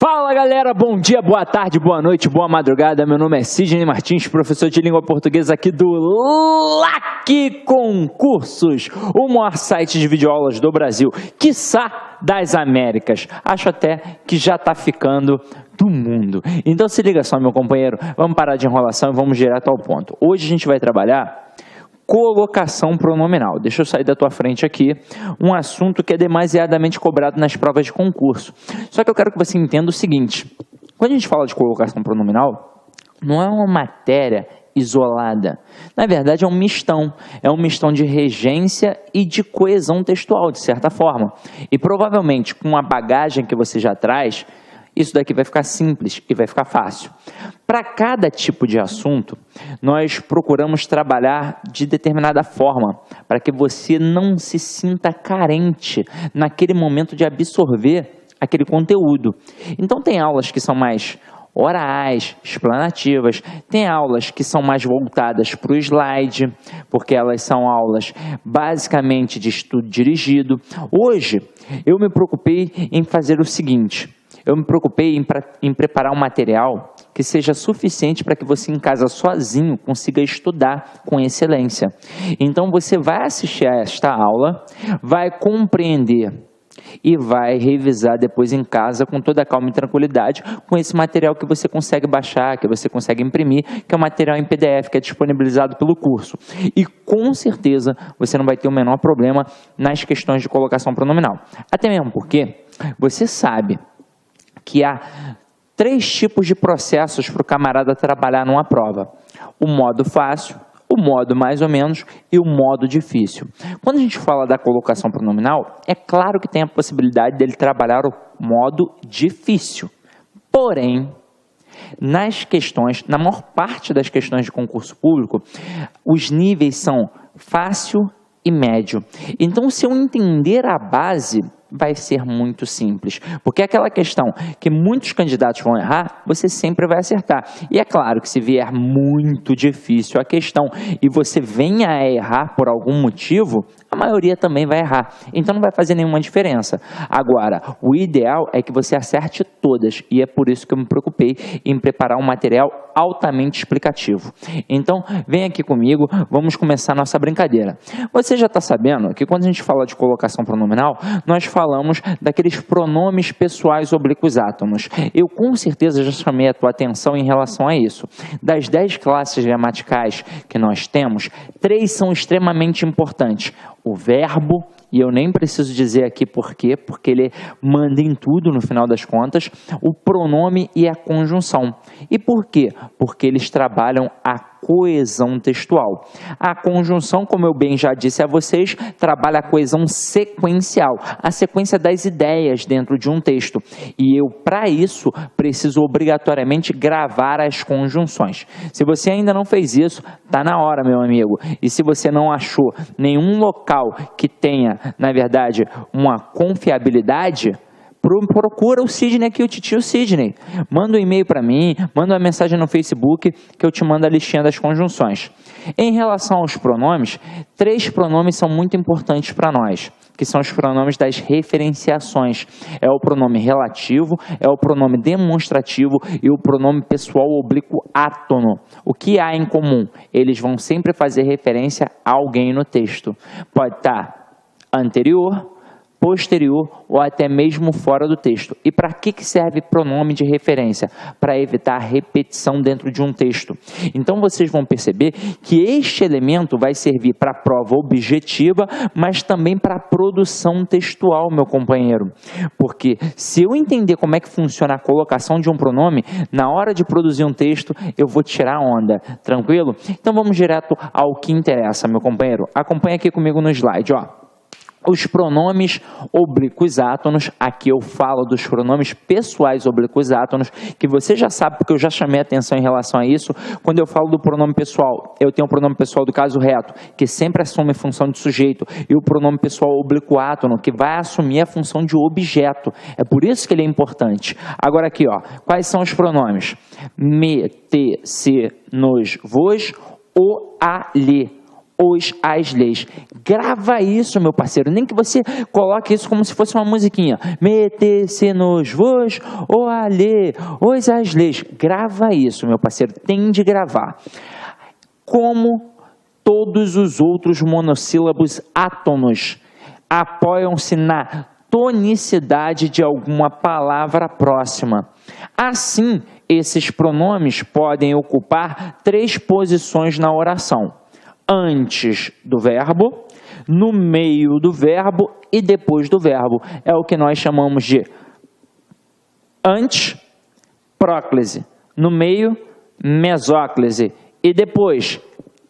Fala galera, bom dia, boa tarde, boa noite, boa madrugada. Meu nome é Sidney Martins, professor de língua portuguesa aqui do LAC Concursos, o maior site de videoaulas do Brasil, quiçá das Américas. Acho até que já está ficando do mundo. Então se liga só, meu companheiro, vamos parar de enrolação e vamos direto ao ponto. Hoje a gente vai trabalhar colocação pronominal. Deixa eu sair da tua frente aqui, um assunto que é demasiadamente cobrado nas provas de concurso. Só que eu quero que você entenda o seguinte, quando a gente fala de colocação pronominal, não é uma matéria isolada. Na verdade é um mistão de regência e de coesão textual, de certa forma. E provavelmente com a bagagem que você já traz, isso daqui vai ficar simples e vai ficar fácil. Para cada tipo de assunto, nós procuramos trabalhar de determinada forma, para que você não se sinta carente naquele momento de absorver aquele conteúdo. Então tem aulas que são mais orais, explanativas, tem aulas que são mais voltadas para o slide, porque elas são aulas basicamente de estudo dirigido. Hoje eu me preocupei em fazer o seguinte, eu me preocupei em preparar um material que seja suficiente para que você em casa sozinho consiga estudar com excelência. Então você vai assistir a esta aula, vai compreender e vai revisar depois em casa com toda a calma e tranquilidade com esse material que você consegue baixar, que você consegue imprimir, que é um material em PDF que é disponibilizado pelo curso. E com certeza você não vai ter o menor problema nas questões de colocação pronominal. Até mesmo porque você sabe que há 3 tipos de processos para o camarada trabalhar numa prova. O modo fácil, o modo mais ou menos e o modo difícil. Quando a gente fala da colocação pronominal, é claro que tem a possibilidade dele trabalhar o modo difícil. Porém, nas questões, na maior parte das questões de concurso público, os níveis são fácil e médio. Então, se eu entender a base, vai ser muito simples, porque aquela questão que muitos candidatos vão errar, você sempre vai acertar. E é claro que se vier muito difícil a questão e você venha a errar por algum motivo, a maioria também vai errar. Então não vai fazer nenhuma diferença. Agora, o ideal é que você acerte todas, e é por isso que eu me preocupei em preparar um material altamente explicativo. Então, vem aqui comigo, vamos começar a nossa brincadeira. Você já está sabendo que quando a gente fala de colocação pronominal, nós falamos daqueles pronomes pessoais oblíquos átonos. Eu com certeza já chamei a tua atenção em relação a isso. Das 10 classes gramaticais que nós temos, 3 são extremamente importantes. O verbo, e eu nem preciso dizer aqui por quê, porque ele manda em tudo no final das contas, o pronome e a conjunção. E por quê? Porque eles trabalham a coesão textual. A conjunção, como eu bem já disse a vocês, trabalha a coesão sequencial, a sequência das ideias dentro de um texto. E eu, para isso, preciso obrigatoriamente gravar as conjunções. Se você ainda não fez isso, tá na hora, meu amigo. E se você não achou nenhum local que tenha, na verdade, uma confiabilidade, procura o Sidney aqui, o titio Sidney. Manda um e-mail para mim, manda uma mensagem no Facebook que eu te mando a listinha das conjunções. Em relação aos pronomes, 3 pronomes são muito importantes para nós, que são os pronomes das referenciações. É o pronome relativo, é o pronome demonstrativo e o pronome pessoal oblíquo átono. O que há em comum? Eles vão sempre fazer referência a alguém no texto. Pode estar anterior, posterior ou até mesmo fora do texto. E para que serve pronome de referência? Para evitar repetição dentro de um texto. Então vocês vão perceber que este elemento vai servir para a prova objetiva, mas também para a produção textual, meu companheiro. Porque se eu entender como é que funciona a colocação de um pronome, na hora de produzir um texto, eu vou tirar onda. Tranquilo? Então vamos direto ao que interessa, meu companheiro. Acompanha aqui comigo no slide, ó. Os pronomes oblíquos átonos, aqui eu falo dos pronomes pessoais oblíquos átonos, que você já sabe porque eu já chamei a atenção em relação a isso. Quando eu falo do pronome pessoal, eu tenho o pronome pessoal do caso reto, que sempre assume a função de sujeito, e o pronome pessoal oblíquo átono, que vai assumir a função de objeto. É por isso que ele é importante. Agora aqui, ó, quais são os pronomes? Me, te, se, nos, vos, o, a, lhe. as leis. Grava isso, meu parceiro. Nem que você coloque isso como se fosse uma musiquinha. Meter-se-nos vos, ou a lei, as leis. Grava isso, meu parceiro. Tem de gravar. Como todos os outros monossílabos átonos apoiam-se na tonicidade de alguma palavra próxima. Assim, esses pronomes podem ocupar 3 posições na oração: antes do verbo, no meio do verbo e depois do verbo. É o que nós chamamos de antes, próclise, no meio, mesóclise e depois,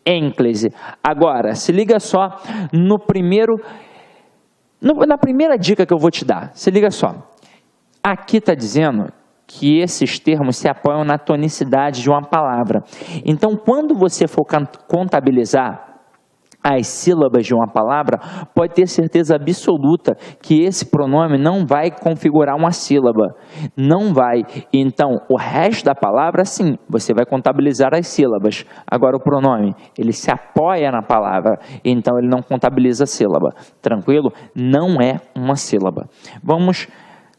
ênclise. Agora, se liga só na primeira dica que eu vou te dar. Se liga só. Aqui está dizendo que esses termos se apoiam na tonicidade de uma palavra. Então, quando você for contabilizar as sílabas de uma palavra, pode ter certeza absoluta que esse pronome não vai configurar uma sílaba. Não vai. Então, o resto da palavra, sim, você vai contabilizar as sílabas. Agora, o pronome, ele se apoia na palavra, então ele não contabiliza a sílaba. Tranquilo? Não é uma sílaba. Vamos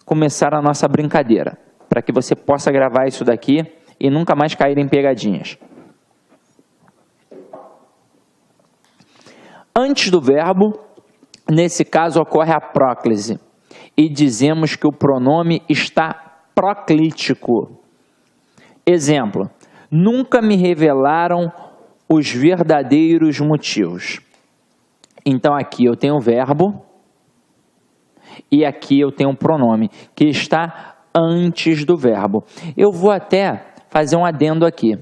começar a nossa brincadeira, para que você possa gravar isso daqui e nunca mais cair em pegadinhas. Antes do verbo, nesse caso, ocorre a próclise. E dizemos que o pronome está proclítico. Exemplo: nunca me revelaram os verdadeiros motivos. Então, aqui eu tenho o verbo e aqui eu tenho o pronome, que está antes do verbo. Eu vou até fazer um adendo aqui.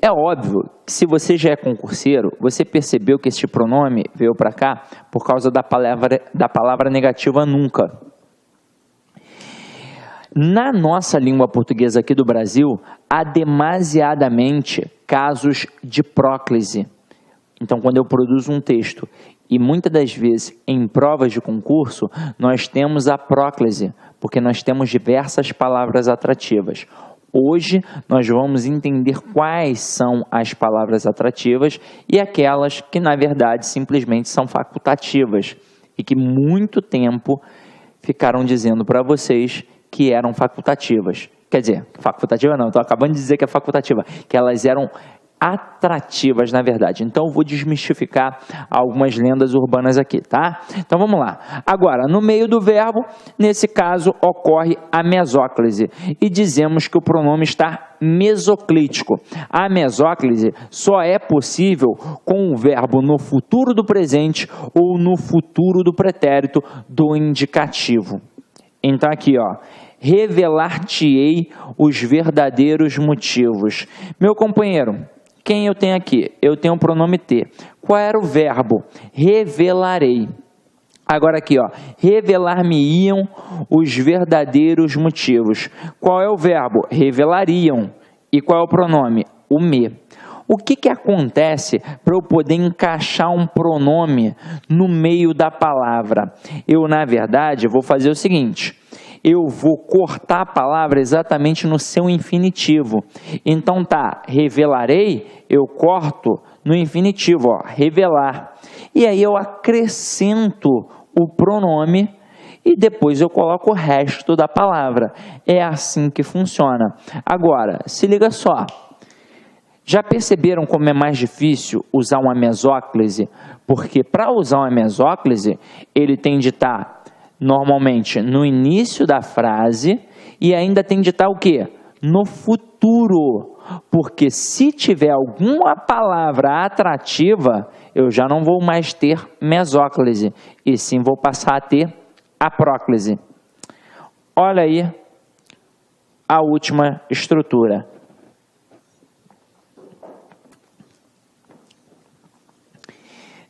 É óbvio que se você já é concurseiro, você percebeu que este pronome veio para cá por causa da palavra negativa nunca. Na nossa língua portuguesa aqui do Brasil, há demasiadamente casos de próclise. Então, quando eu produzo um texto e muitas das vezes em provas de concurso, nós temos a próclise, porque nós temos diversas palavras atrativas. Hoje, nós vamos entender quais são as palavras atrativas e aquelas que, na verdade, simplesmente são facultativas e que muito tempo ficaram dizendo para vocês que eram facultativas. Quer dizer, facultativa não, estou acabando de dizer que é facultativa, que elas eram atrativas, na verdade. Então, eu vou desmistificar algumas lendas urbanas aqui, tá? Então, vamos lá. Agora, no meio do verbo, nesse caso, ocorre a mesóclise. E dizemos que o pronome está mesoclítico. A mesóclise só é possível com o verbo no futuro do presente ou no futuro do pretérito do indicativo. Então, aqui, ó. Revelar-te-ei os verdadeiros motivos. Meu companheiro, quem eu tenho aqui? Eu tenho o pronome ter. Qual era o verbo? Revelarei. Agora aqui, ó, revelar-me-iam os verdadeiros motivos. Qual é o verbo? Revelariam. E qual é o pronome? O me. O que acontece para eu poder encaixar um pronome no meio da palavra? Eu, na verdade, vou fazer o seguinte: eu vou cortar a palavra exatamente no seu infinitivo. Então tá, revelarei, eu corto no infinitivo, ó, revelar. E aí eu acrescento o pronome e depois eu coloco o resto da palavra. É assim que funciona. Agora, se liga só. Já perceberam como é mais difícil usar uma mesóclise? Porque para usar uma mesóclise, ele tem de estar normalmente no início da frase e ainda tem de estar o quê? No futuro. Porque se tiver alguma palavra atrativa, eu já não vou mais ter mesóclise, e sim vou passar a ter a próclise. Olha aí a última estrutura.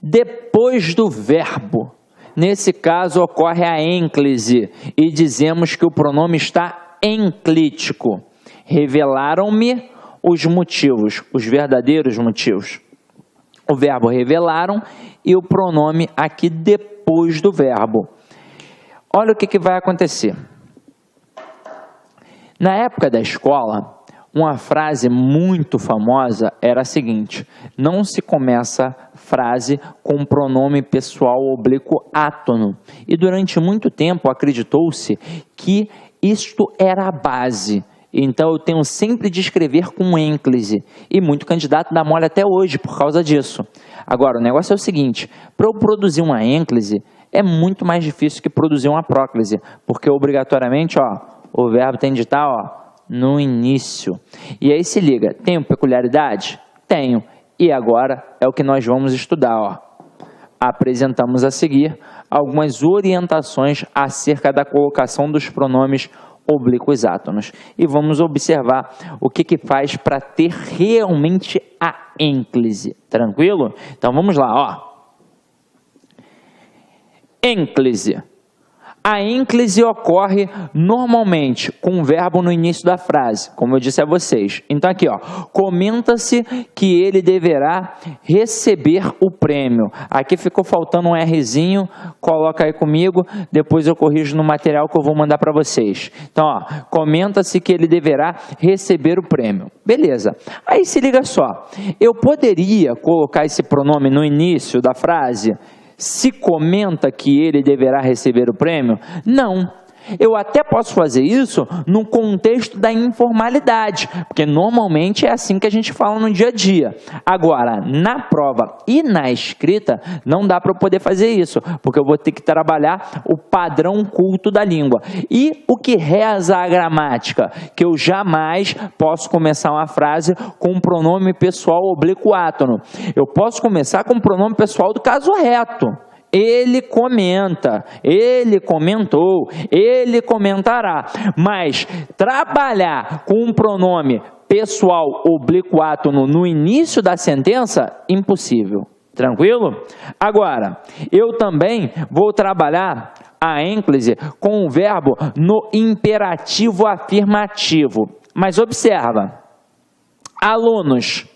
Depois do verbo, nesse caso ocorre a ênclise e dizemos que o pronome está enclítico. Revelaram-me os motivos, os verdadeiros motivos. O verbo revelaram e o pronome aqui depois do verbo. Olha o que vai acontecer. Na época da escola, Uma frase muito famosa era a seguinte: não se começa frase com pronome pessoal oblíquo átono. E durante muito tempo acreditou-se que isto era a base. Então eu tenho sempre de escrever com ênclise. E muito candidato dá mole até hoje por causa disso. Agora, o negócio é o seguinte: para eu produzir uma ênclise, é muito mais difícil que produzir uma próclise. Porque obrigatoriamente, o verbo tem de estar, no início. E aí se liga, tenho peculiaridade? Tenho. E agora é o que nós vamos estudar. Apresentamos a seguir algumas orientações acerca da colocação dos pronomes oblíquos átonos. E vamos observar o que faz para ter realmente a ênclise. Tranquilo? Então vamos lá. Ênclise. A ênclise ocorre normalmente com o verbo no início da frase, como eu disse a vocês. Então aqui, comenta-se que ele deverá receber o prêmio. Aqui ficou faltando um Rzinho, coloca aí comigo, depois eu corrijo no material que eu vou mandar para vocês. Então, comenta-se que ele deverá receber o prêmio. Beleza. Aí se liga só, eu poderia colocar esse pronome no início da frase? Se comenta que ele deverá receber o prêmio? Não. Eu até posso fazer isso no contexto da informalidade, porque normalmente é assim que a gente fala no dia a dia. Agora, na prova e na escrita, não dá para eu poder fazer isso, porque eu vou ter que trabalhar o padrão culto da língua. E o que reza a gramática? Que eu jamais posso começar uma frase com um pronome pessoal oblíquo átono. Eu posso começar com o pronome pessoal do caso reto. Ele comenta, ele comentou, ele comentará. Mas trabalhar com um pronome pessoal oblíquo átono no início da sentença, impossível. Tranquilo? Agora, eu também vou trabalhar a ênclise com o verbo no imperativo afirmativo. Mas observa, alunos,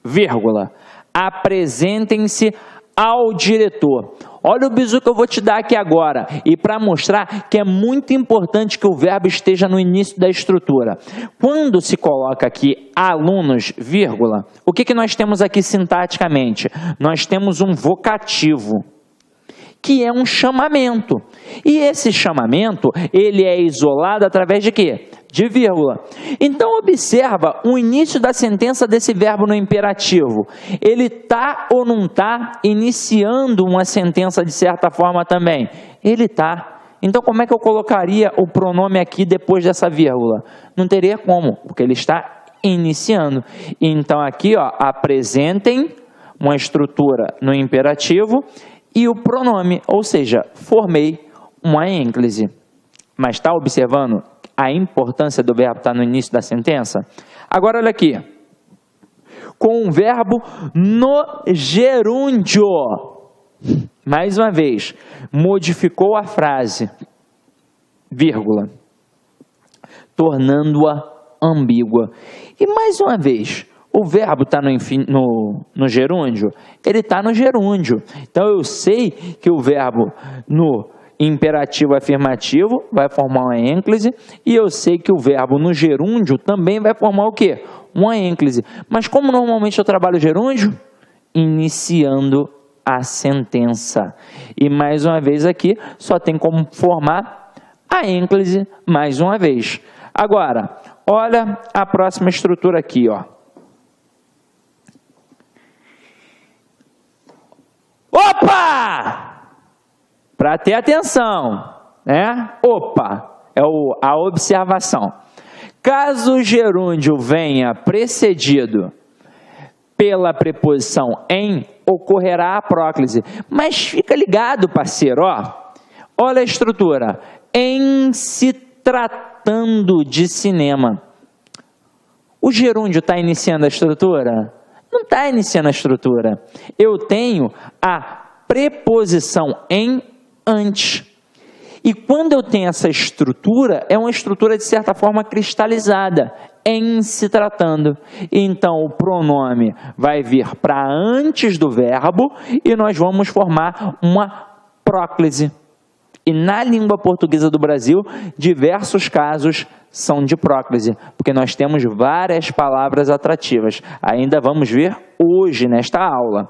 vírgula, apresentem-se ao diretor. Olha o bizu que eu vou te dar aqui agora, e para mostrar que é muito importante que o verbo esteja no início da estrutura. Quando se coloca aqui alunos, vírgula, o que nós temos aqui sintaticamente? Nós temos um vocativo, que é um chamamento. E esse chamamento, ele é isolado através de quê? De vírgula. Então observa o início da sentença desse verbo no imperativo. Ele está ou não está iniciando uma sentença de certa forma também? Ele está. Então como é que eu colocaria o pronome aqui depois dessa vírgula? Não teria como, porque ele está iniciando. Então aqui, apresentem uma estrutura no imperativo e o pronome, ou seja, formei uma ênclise. Mas está observando a importância do verbo estar no início da sentença? Agora olha aqui, com o verbo no gerúndio, mais uma vez, modificou a frase, vírgula, tornando-a ambígua. E mais uma vez, o verbo está no gerúndio? Ele está no gerúndio. Então eu sei que o verbo no imperativo afirmativo vai formar uma ênclise, e eu sei que o verbo no gerúndio também vai formar o quê? Uma ênclise. Mas como normalmente eu trabalho gerúndio? Iniciando a sentença. E mais uma vez aqui, só tem como formar a ênclise mais uma vez. Agora, olha a próxima estrutura aqui, Opa! Para ter atenção, né? Opa, é a observação. Caso o gerúndio venha precedido pela preposição em, ocorrerá a próclise. Mas fica ligado, parceiro, olha a estrutura. Em se tratando de cinema. O gerúndio está iniciando a estrutura? Não está iniciando a estrutura. Eu tenho a preposição em antes. E quando eu tenho essa estrutura, é uma estrutura de certa forma cristalizada, em se tratando. Então o pronome vai vir para antes do verbo e nós vamos formar uma próclise. E na língua portuguesa do Brasil, diversos casos são de próclise, porque nós temos várias palavras atrativas. Ainda vamos ver hoje nesta aula.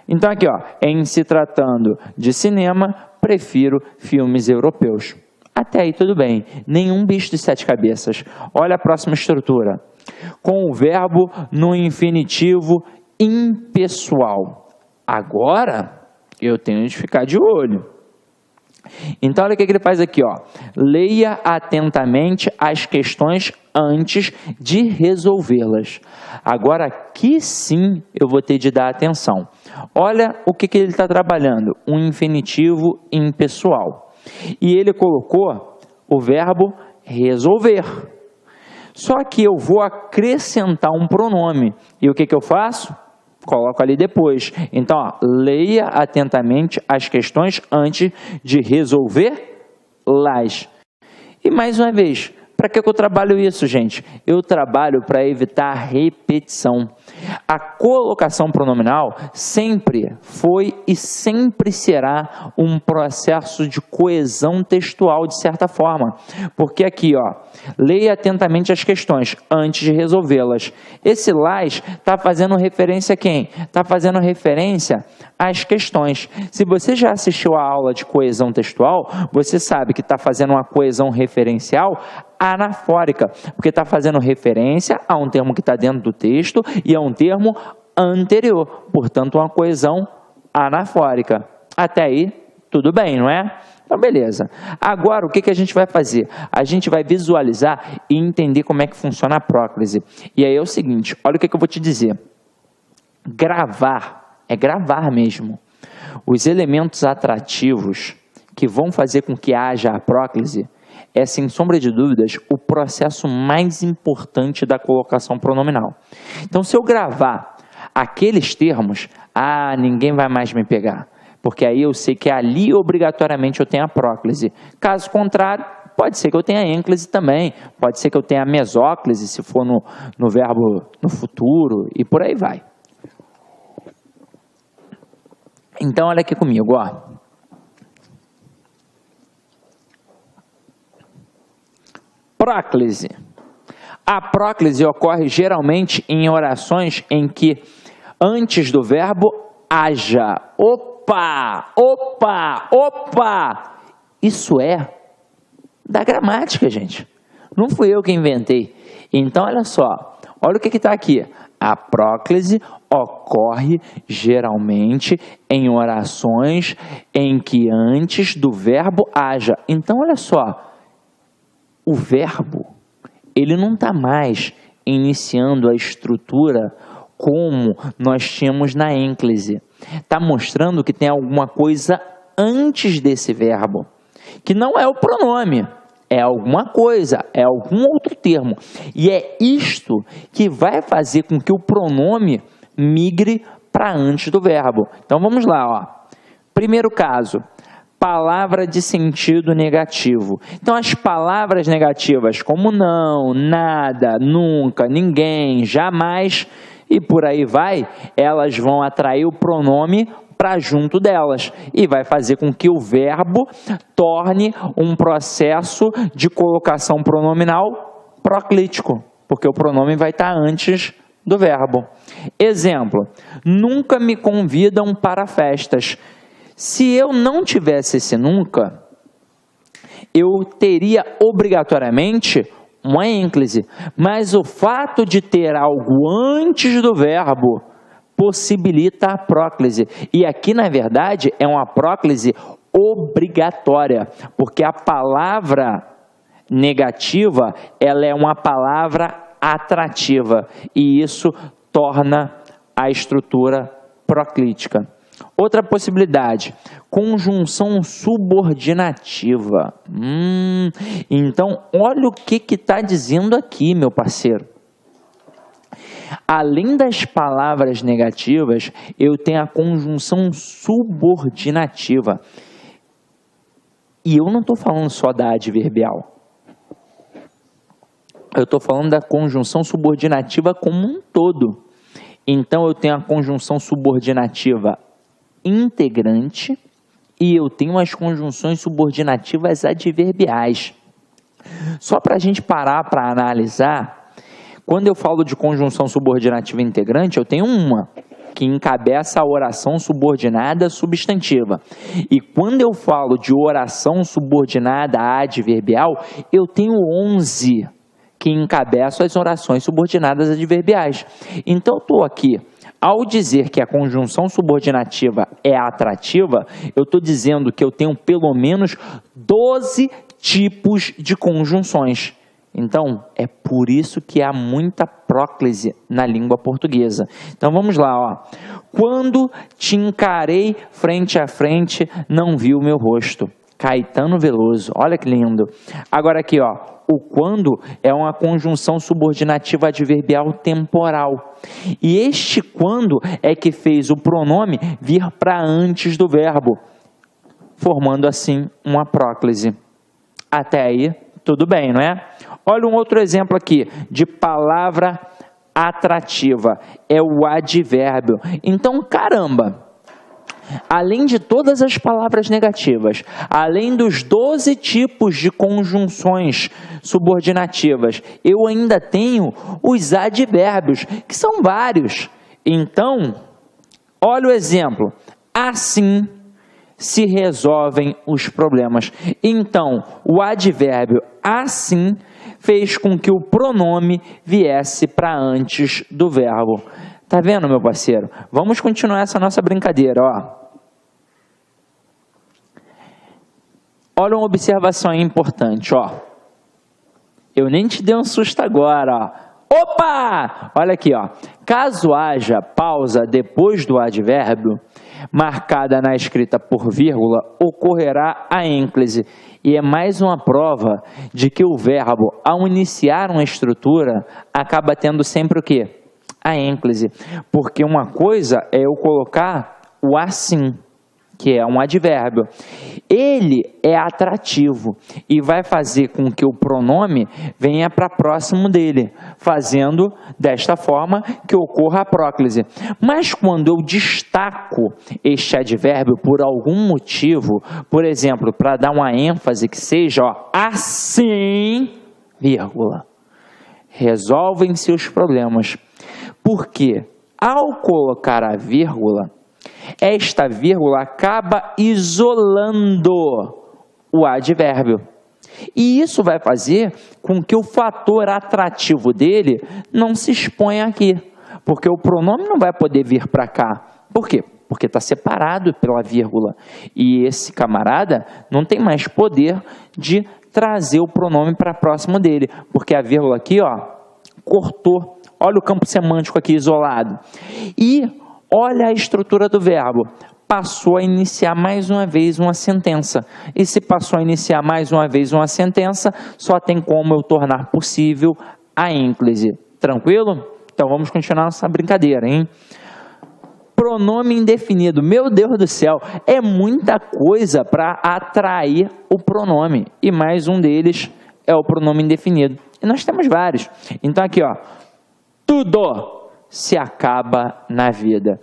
Então aqui, ó, em se tratando de cinema, prefiro filmes europeus. Até aí tudo bem, nenhum bicho de sete cabeças. Olha a próxima estrutura. Com o verbo no infinitivo impessoal. Agora, eu tenho de ficar de olho. Então, olha o que ele faz aqui, ó. Leia atentamente as questões antes de resolvê-las. Agora, aqui sim eu vou ter de dar atenção. Olha o que ele está trabalhando. Um infinitivo impessoal. E ele colocou o verbo resolver. Só que eu vou acrescentar um pronome. E o que eu faço? Coloco ali depois. Então, ó, leia atentamente as questões antes de resolver-las. E mais uma vez, para que eu trabalho isso, gente? Eu trabalho para evitar repetição. A colocação pronominal sempre foi e sempre será um processo de coesão textual, de certa forma. Porque aqui, ó, leia atentamente as questões antes de resolvê-las. Esse las está fazendo referência a quem? Está fazendo referência às questões. Se você já assistiu a aula de coesão textual, você sabe que está fazendo uma coesão referencial anafórica, porque está fazendo referência a um termo que está dentro do texto e a um termo anterior, portanto, uma coesão anafórica. Até aí, tudo bem, não é? Então, beleza. Agora, o que a gente vai fazer? A gente vai visualizar e entender como é que funciona a próclise. E aí é o seguinte, olha o que eu vou te dizer. Gravar, é gravar mesmo. Os elementos atrativos que vão fazer com que haja a próclise é, sem sombra de dúvidas, o processo mais importante da colocação pronominal. Então, se eu gravar aqueles termos, ninguém vai mais me pegar, porque aí eu sei que ali, obrigatoriamente, eu tenho a próclise. Caso contrário, pode ser que eu tenha ênclise também, pode ser que eu tenha mesóclise, se for no verbo no futuro, e por aí vai. Então, olha aqui comigo, ó. Próclise. A próclise ocorre geralmente em orações em que antes do verbo haja. Opa! Isso é da gramática, gente. Não fui eu que inventei. Então, olha só. Olha o que está aqui. A próclise ocorre geralmente em orações em que antes do verbo haja. Então, olha só. O verbo, ele não está mais iniciando a estrutura como nós tínhamos na ênclise. Está mostrando que tem alguma coisa antes desse verbo, que não é o pronome, é alguma coisa, é algum outro termo. E é isto que vai fazer com que o pronome migre para antes do verbo. Então vamos lá, ó. Primeiro caso. Palavra de sentido negativo. Então, as palavras negativas como não, nada, nunca, ninguém, jamais e por aí vai, elas vão atrair o pronome para junto delas e vai fazer com que o verbo torne um processo de colocação pronominal proclítico, porque o pronome vai estar antes do verbo. Exemplo, nunca me convidam para festas. Se eu não tivesse esse nunca, eu teria obrigatoriamente uma ênclise. Mas o fato de ter algo antes do verbo possibilita a próclise. E aqui, na verdade, é uma próclise obrigatória, porque a palavra negativa, ela é uma palavra atrativa. E isso torna a estrutura proclítica. Outra possibilidade, conjunção subordinativa. Então, olha o que está dizendo aqui, meu parceiro. Além das palavras negativas, eu tenho a conjunção subordinativa. E eu não estou falando só da adverbial. Eu estou falando da conjunção subordinativa como um todo. Então, eu tenho a conjunção subordinativa integrante e eu tenho as conjunções subordinativas adverbiais. Só para a gente parar para analisar, quando eu falo de conjunção subordinativa integrante, eu tenho uma que encabeça a oração subordinada substantiva. E quando eu falo de oração subordinada adverbial, eu tenho 11 que encabeçam as orações subordinadas adverbiais. Então, eu estou aqui, ao dizer que a conjunção subordinativa é atrativa, eu estou dizendo que eu tenho pelo menos 12 tipos de conjunções. Então, é por isso que há muita próclise na língua portuguesa. Então, vamos lá, ó. Quando te encarei frente a frente, não vi o meu rosto. Caetano Veloso, olha que lindo. Agora aqui, ó, o quando é uma conjunção subordinativa adverbial temporal. E este quando é que fez o pronome vir para antes do verbo, formando assim uma próclise. Até aí, tudo bem, não é? Olha um outro exemplo aqui de palavra atrativa, é o advérbio. Então, caramba, além de todas as palavras negativas, além dos 12 tipos de conjunções subordinativas, eu ainda tenho os advérbios, que são vários. Então, olha o exemplo. Assim se resolvem os problemas. Então, o advérbio assim fez com que o pronome viesse para antes do verbo. Tá vendo, meu parceiro? Vamos continuar essa nossa brincadeira, ó. Olha uma observação importante, ó. Eu nem te dei um susto agora, ó. Opa! Olha aqui, ó. Caso haja pausa depois do advérbio, marcada na escrita por vírgula, ocorrerá a ênclise. E é mais uma prova de que o verbo, ao iniciar uma estrutura, acaba tendo sempre o quê? A ênclise. Porque uma coisa é eu colocar o assim, que é um advérbio. Ele é atrativo e vai fazer com que o pronome venha para próximo dele, fazendo desta forma que ocorra a próclise. Mas quando eu destaco este advérbio por algum motivo, por exemplo, para dar uma ênfase que seja, ó, assim, vírgula, resolvem-se os problemas. Porque ao colocar a vírgula, esta vírgula acaba isolando o advérbio. E isso vai fazer com que o fator atrativo dele não se exponha aqui. Porque o pronome não vai poder vir para cá. Por quê? Porque está separado pela vírgula. E esse camarada não tem mais poder de trazer o pronome para próximo dele. Porque a vírgula aqui, ó, cortou. Olha o campo semântico aqui isolado. E olha a estrutura do verbo. Passou a iniciar mais uma vez uma sentença. E se passou a iniciar mais uma vez uma sentença, só tem como eu tornar possível a ênclise. Tranquilo? Então vamos continuar nossa brincadeira, hein? Pronome indefinido. Meu Deus do céu, é muita coisa para atrair o pronome. E mais um deles é o pronome indefinido. E nós temos vários. Então aqui, ó. Tudo se acaba na vida.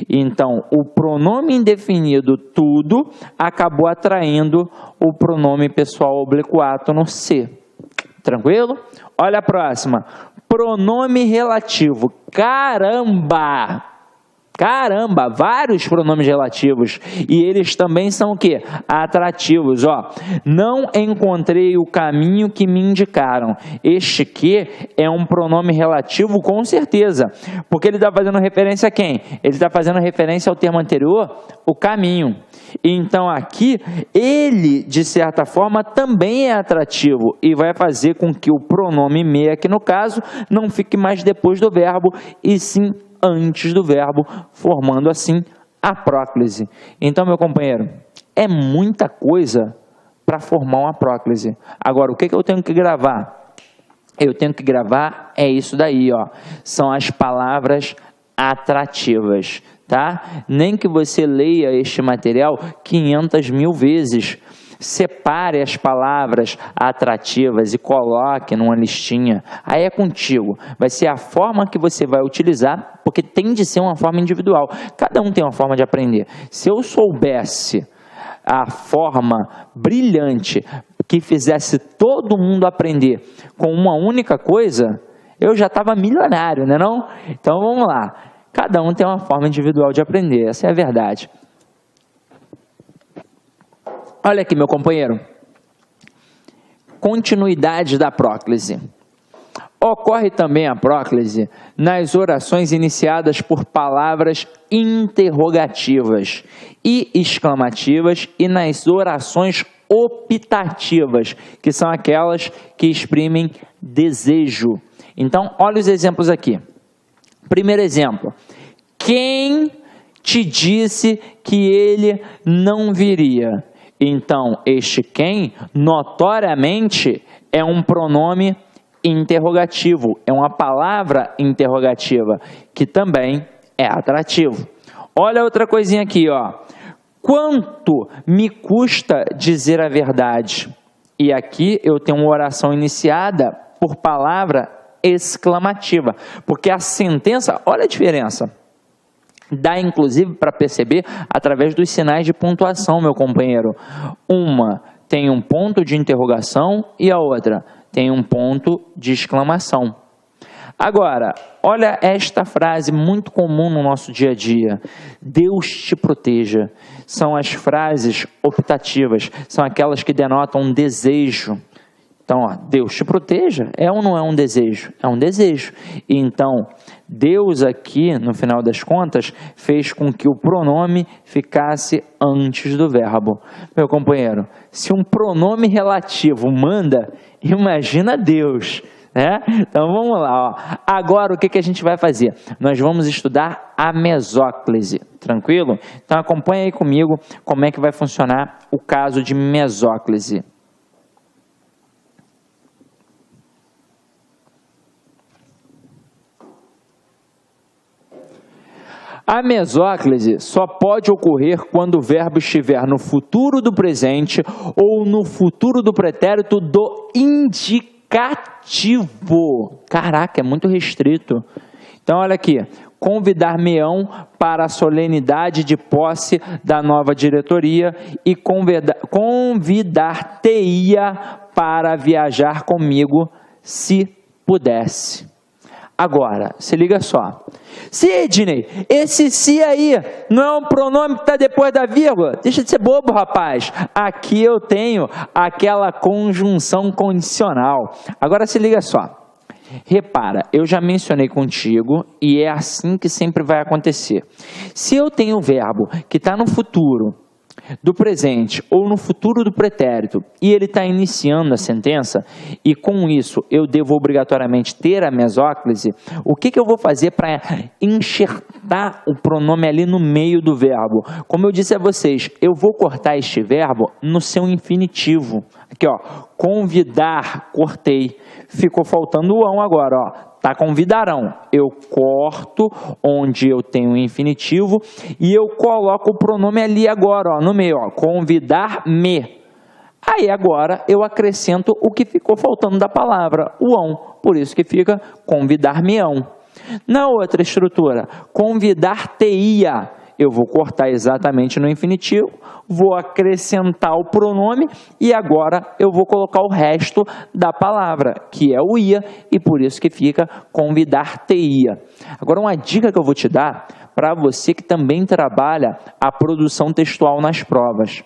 Então, o pronome indefinido tudo acabou atraindo o pronome pessoal oblíquo no C. Tranquilo? Olha a próxima. Pronome relativo. Caramba! Caramba, vários pronomes relativos. E eles também são o quê? Atrativos, ó. Não encontrei o caminho que me indicaram. Este que é um pronome relativo com certeza. Porque ele está fazendo referência a quem? Ele está fazendo referência ao termo anterior, o caminho. Então aqui, ele, de certa forma, também é atrativo. E vai fazer com que o pronome me, aqui no caso, não fique mais depois do verbo, e sim antes do verbo, formando assim a próclise. Então, meu companheiro, é muita coisa para formar uma próclise. Agora, o que eu tenho que gravar? Eu tenho que gravar é isso daí, ó. São as palavras atrativas, tá? Nem que você leia este material 500 mil vezes. Separe as palavras atrativas e coloque numa listinha. Aí é contigo. Vai ser a forma que você vai utilizar, porque tem de ser uma forma individual. Cada um tem uma forma de aprender. Se eu soubesse a forma brilhante que fizesse todo mundo aprender com uma única coisa, eu já estava milionário, né não? Então vamos lá. Cada um tem uma forma individual de aprender, essa é a verdade. Olha aqui, meu companheiro. Continuidade da próclise. Ocorre também a próclise nas orações iniciadas por palavras interrogativas e exclamativas e nas orações optativas, que são aquelas que exprimem desejo. Então, olha os exemplos aqui. Primeiro exemplo. Quem te disse que ele não viria? Então, este quem, notoriamente, é um pronome interrogativo, é uma palavra interrogativa, que também é atrativo. Olha outra coisinha aqui, ó. Quanto me custa dizer a verdade? E aqui eu tenho uma oração iniciada por palavra exclamativa, porque a sentença, olha a diferença, dá inclusive para perceber através dos sinais de pontuação, meu companheiro. Uma tem um ponto de interrogação e a outra tem um ponto de exclamação. Agora, olha esta frase muito comum no nosso dia a dia. Deus te proteja. São as frases optativas, são aquelas que denotam um desejo. Então, ó, Deus te proteja, é ou não é um desejo? É um desejo. E então, Deus aqui, no final das contas, fez com que o pronome ficasse antes do verbo. Meu companheiro, se um pronome relativo manda, imagina Deus, né? Então, vamos lá. Ó. Agora, o que a gente vai fazer? Nós vamos estudar a mesóclise, tranquilo? Então, acompanha aí comigo como é que vai funcionar o caso de mesóclise. A mesóclise só pode ocorrer quando o verbo estiver no futuro do presente ou no futuro do pretérito do indicativo. Caraca, é muito restrito. Então, olha aqui. Convidar-me-ão para a solenidade de posse da nova diretoria e convidar-te-ia para viajar comigo, se pudesse. Agora, se liga só. Se, Ednei, esse se aí não é um pronome que está depois da vírgula, deixa de ser bobo, rapaz. Aqui eu tenho aquela conjunção condicional. Agora se liga só. Repara, eu já mencionei contigo e é assim que sempre vai acontecer. Se eu tenho o verbo que está no futuro do presente ou no futuro do pretérito e ele está iniciando a sentença e com isso eu devo obrigatoriamente ter a mesóclise, o que eu vou fazer para enxertar o pronome ali no meio do verbo? Como eu disse a vocês, eu vou cortar este verbo no seu infinitivo. Aqui, ó, convidar, cortei. Ficou faltando o ão agora, ó. Tá, convidarão. Eu corto onde eu tenho o infinitivo e eu coloco o pronome ali agora, ó, no meio, ó, convidar-me. Aí agora eu acrescento o que ficou faltando da palavra, o ão. Por isso que fica convidar-me-ão. Na outra estrutura, convidar-te-ia. Eu vou cortar exatamente no infinitivo, vou acrescentar o pronome e agora eu vou colocar o resto da palavra, que é o ia, e por isso que fica convidar-te-ia. Agora uma dica que eu vou te dar para você que também trabalha a produção textual nas provas.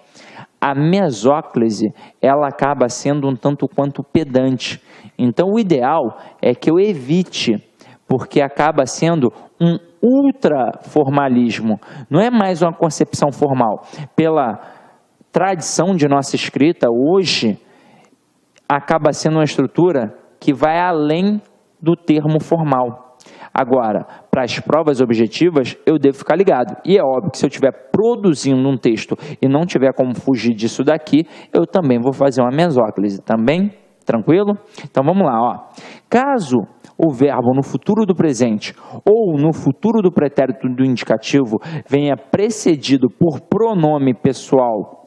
A mesóclise, ela acaba sendo um tanto quanto pedante. Então o ideal é que eu evite, porque acaba sendo um ultraformalismo, não é mais uma concepção formal. Pela tradição de nossa escrita, hoje, acaba sendo uma estrutura que vai além do termo formal. Agora, para as provas objetivas, eu devo ficar ligado. E é óbvio que se eu estiver produzindo um texto e não tiver como fugir disso daqui, eu também vou fazer uma mesóclise. Também? Tranquilo? Então vamos lá, ó. Caso o verbo no futuro do presente ou no futuro do pretérito do indicativo venha precedido por pronome pessoal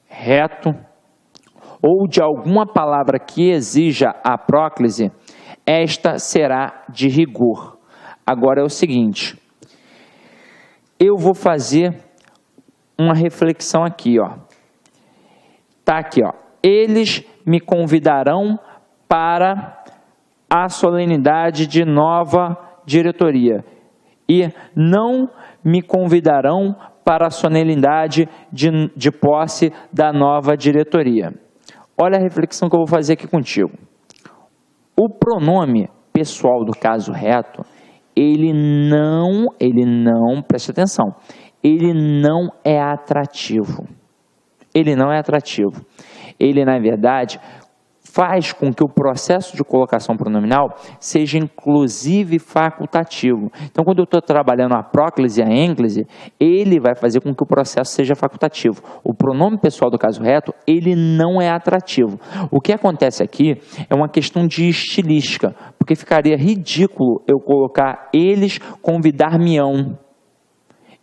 reto ou de alguma palavra que exija a próclise, esta será de rigor. Agora é o seguinte, eu vou fazer uma reflexão aqui, ó. Tá aqui, ó. Eles me convidarão para a solenidade de nova diretoria e não me convidarão para a solenidade de posse da nova diretoria. Olha a reflexão que eu vou fazer aqui contigo. O pronome pessoal do caso reto, ele não, preste atenção, ele não é atrativo. Ele não é atrativo. Ele, na verdade, faz com que o processo de colocação pronominal seja inclusive facultativo. Então, quando eu estou trabalhando a próclise e a ênclise, ele vai fazer com que o processo seja facultativo. O pronome pessoal do caso reto, ele não é atrativo. O que acontece aqui é uma questão de estilística, porque ficaria ridículo eu colocar eles convidar-me-ão.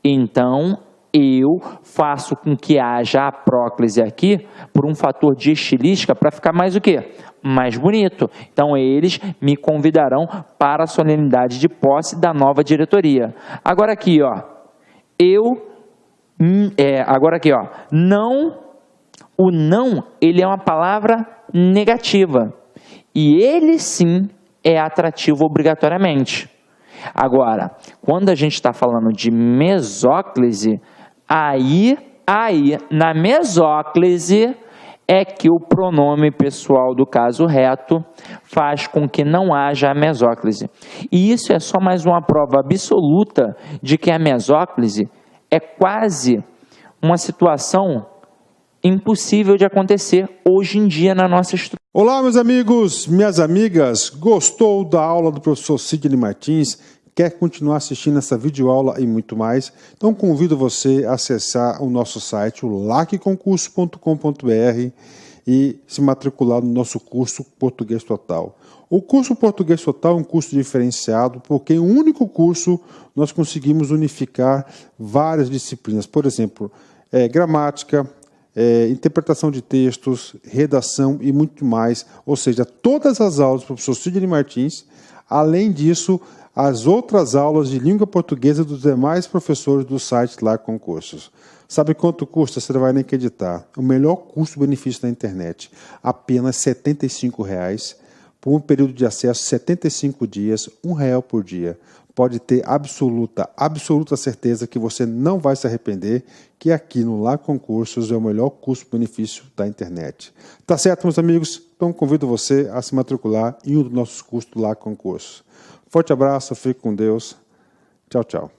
Então, eu faço com que haja a próclise aqui por um fator de estilística para ficar mais o quê? Mais bonito. Então, eles me convidarão para a solenidade de posse da nova diretoria. Agora aqui, ó, não, o não, ele é uma palavra negativa. E ele sim é atrativo obrigatoriamente. Agora, quando a gente está falando de mesóclise, aí, na mesóclise, é que o pronome pessoal do caso reto faz com que não haja a mesóclise. E isso é só mais uma prova absoluta de que a mesóclise é quase uma situação impossível de acontecer hoje em dia na nossa estrutura. Olá, meus amigos, minhas amigas. Gostou da aula do professor Sidney Martins? Quer continuar assistindo essa videoaula e muito mais? Então convido você a acessar o nosso site, o lacconcurso.com.br, e se matricular no nosso curso Português Total. O curso Português Total é um curso diferenciado porque em um único curso nós conseguimos unificar várias disciplinas. Por exemplo, gramática, interpretação de textos, redação e muito mais. Ou seja, todas as aulas do professor Sidney Martins, além disso, as outras aulas de língua portuguesa dos demais professores do site lá Concursos. Sabe quanto custa? Você não vai nem acreditar. O melhor custo-benefício da internet. Apenas R$ 75,00 por um período de acesso 75 dias, R$1 por dia. Pode ter absoluta certeza que você não vai se arrepender, que aqui no Lá Concursos é o melhor custo-benefício da internet. Tá certo, meus amigos? Então convido você a se matricular em um dos nossos cursos do Lá Concursos. Forte abraço, fique com Deus. Tchau, tchau.